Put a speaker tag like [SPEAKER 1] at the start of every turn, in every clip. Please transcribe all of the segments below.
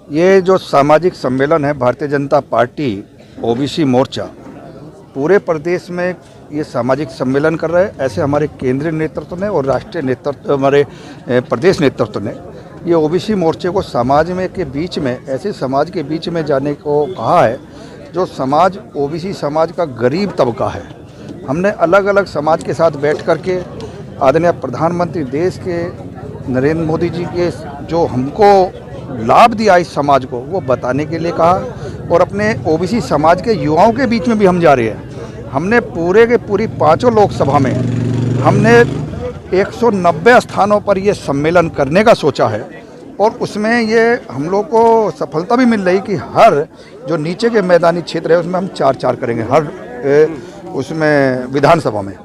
[SPEAKER 1] ये जो सामाजिक सम्मेलन है भारतीय जनता पार्टी ओबीसी मोर्चा पूरे प्रदेश में ये सामाजिक सम्मेलन कर रहे हैं। ऐसे हमारे केंद्रीय नेतृत्व ने और राष्ट्रीय नेतृत्व हमारे प्रदेश नेतृत्व ने ये ओबीसी मोर्चे को समाज में के बीच में ऐसे समाज के बीच में जाने को कहा है जो समाज ओबीसी समाज का गरीब तबका है। हमने अलग अलग समाज के साथ बैठ कर के आदरणीय प्रधानमंत्री देश के नरेंद्र मोदी जी के जो हमको लाभ दिया इस समाज को वो बताने के लिए कहा और अपने ओबीसी समाज के युवाओं के बीच में भी हम जा रहे हैं। हमने पूरी पांचों लोकसभा में हमने 190 स्थानों पर ये सम्मेलन करने का सोचा है और उसमें ये हम लोग को सफलता भी मिल रही कि हर जो नीचे के मैदानी क्षेत्र है उसमें हम 4-4 करेंगे हर उसमें विधानसभा में,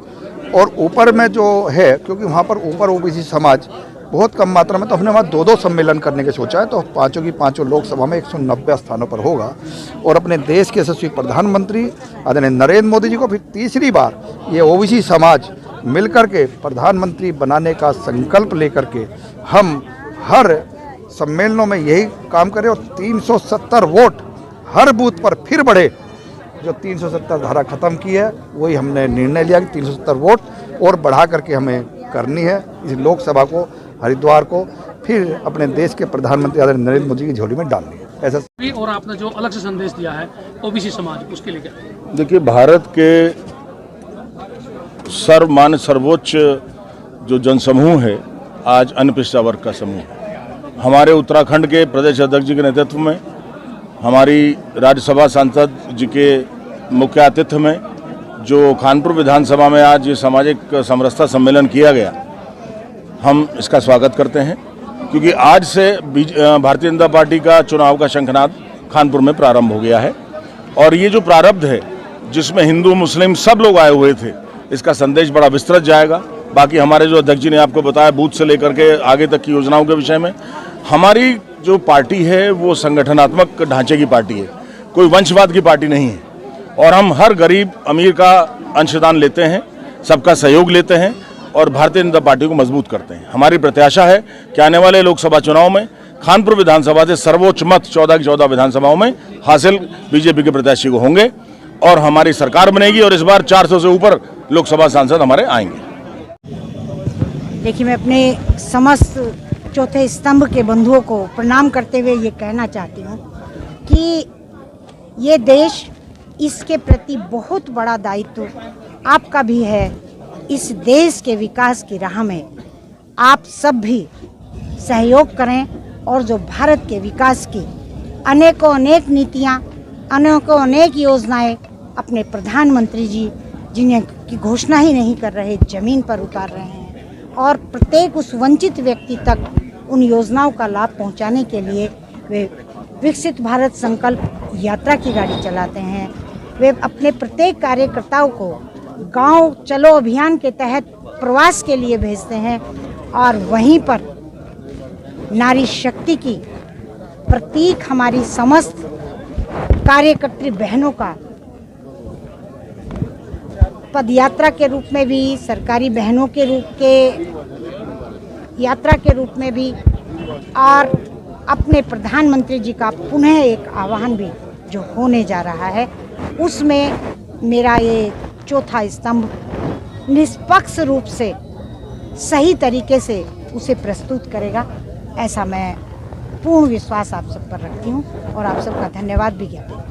[SPEAKER 1] और ऊपर में जो है क्योंकि वहाँ पर ऊपर ओबीसी समाज बहुत कम मात्रा में, तो हमने वहाँ 2-2 सम्मेलन करने के सोचा है। तो पांचों की पांचों लोकसभा में 190 स्थानों पर होगा और अपने देश के यशस्वी प्रधानमंत्री आदरणीय नरेंद्र मोदी जी को फिर तीसरी बार ये ओबीसी समाज मिलकर के प्रधानमंत्री बनाने का संकल्प लेकर के हम हर सम्मेलनों में यही काम करें और 370 वोट हर बूथ पर फिर बढ़े। जो 370 धारा खत्म की है वही हमने निर्णय लिया कि 370 वोट और बढ़ा करके हमें करनी है इस लोकसभा को, हरिद्वार को फिर अपने देश के प्रधानमंत्री आदरणीय नरेंद्र मोदी की झोली में डालनी है। ऐसा
[SPEAKER 2] और आपने जो अलग से संदेश दिया है ओबीसी समाज उसके लिए क्या?
[SPEAKER 3] देखिए, भारत के सर्वमान्य सर्वोच्च जो जनसमूह है आज अनपिछड़ा वर्ग का समूह है। हमारे उत्तराखंड के प्रदेश अध्यक्ष जी के नेतृत्व में, हमारी राज्यसभा सांसद जी के मुख्य आतिथ्य में जो कानपुर विधानसभा में आज ये सामाजिक समरसता सम्मेलन किया गया, हम इसका स्वागत करते हैं क्योंकि आज से भारतीय जनता पार्टी का चुनाव का शंखनाद कानपुर में प्रारंभ हो गया है और ये जो प्रारब्ध है जिसमें हिंदू मुस्लिम सब लोग आए हुए थे, इसका संदेश बड़ा विस्तृत जाएगा। बाकी हमारे जो अध्यक्ष जी ने आपको बताया बूथ से लेकर के आगे तक की योजनाओं के विषय में, हमारी जो पार्टी है वो संगठनात्मक ढांचे की पार्टी है, कोई वंशवाद की पार्टी नहीं है और हम हर गरीब अमीर का अंशदान लेते हैं, सबका सहयोग लेते हैं और भारतीय जनता पार्टी को मजबूत करते हैं। हमारी प्रत्याशा है कि आने वाले लोकसभा चुनाव में कानपुर विधानसभा से सर्वोच्च मत 14 की 14 विधानसभाओं में हासिल बीजेपी के प्रत्याशी को होंगे और हमारी सरकार बनेगी और इस बार 400 से ऊपर लोकसभा सांसद हमारे आएंगे।
[SPEAKER 4] देखिए, मैं अपने समस्त चौथे स्तंभ के बंधुओं को प्रणाम करते हुए ये कहना चाहती हूँ कि ये देश, इसके प्रति बहुत बड़ा दायित्व आपका भी है। इस देश के विकास की राह में आप सब भी सहयोग करें और जो भारत के विकास की अनेकों अनेक नीतियाँ, अनेकों अनेक योजनाएं अपने प्रधानमंत्री जी जिन्हें की घोषणा ही नहीं कर रहे, ज़मीन पर उतार रहे हैं और प्रत्येक उस वंचित व्यक्ति तक उन योजनाओं का लाभ पहुंचाने के लिए वे विकसित भारत संकल्प यात्रा की गाड़ी चलाते हैं। वे अपने प्रत्येक कार्यकर्ताओं को गांव चलो अभियान के तहत प्रवास के लिए भेजते हैं और वहीं पर नारी शक्ति की प्रतीक हमारी समस्त कार्यकर्त्री बहनों का पदयात्रा के रूप में भी, सरकारी बहनों के रूप के यात्रा के रूप में भी और अपने प्रधानमंत्री जी का पुनः एक आह्वान भी जो होने जा रहा है, उसमें मेरा ये चौथा स्तंभ निष्पक्ष रूप से सही तरीके से उसे प्रस्तुत करेगा, ऐसा मैं पूर्ण विश्वास आप सब पर रखती हूँ और आप सबका धन्यवाद भी कहती हूँ।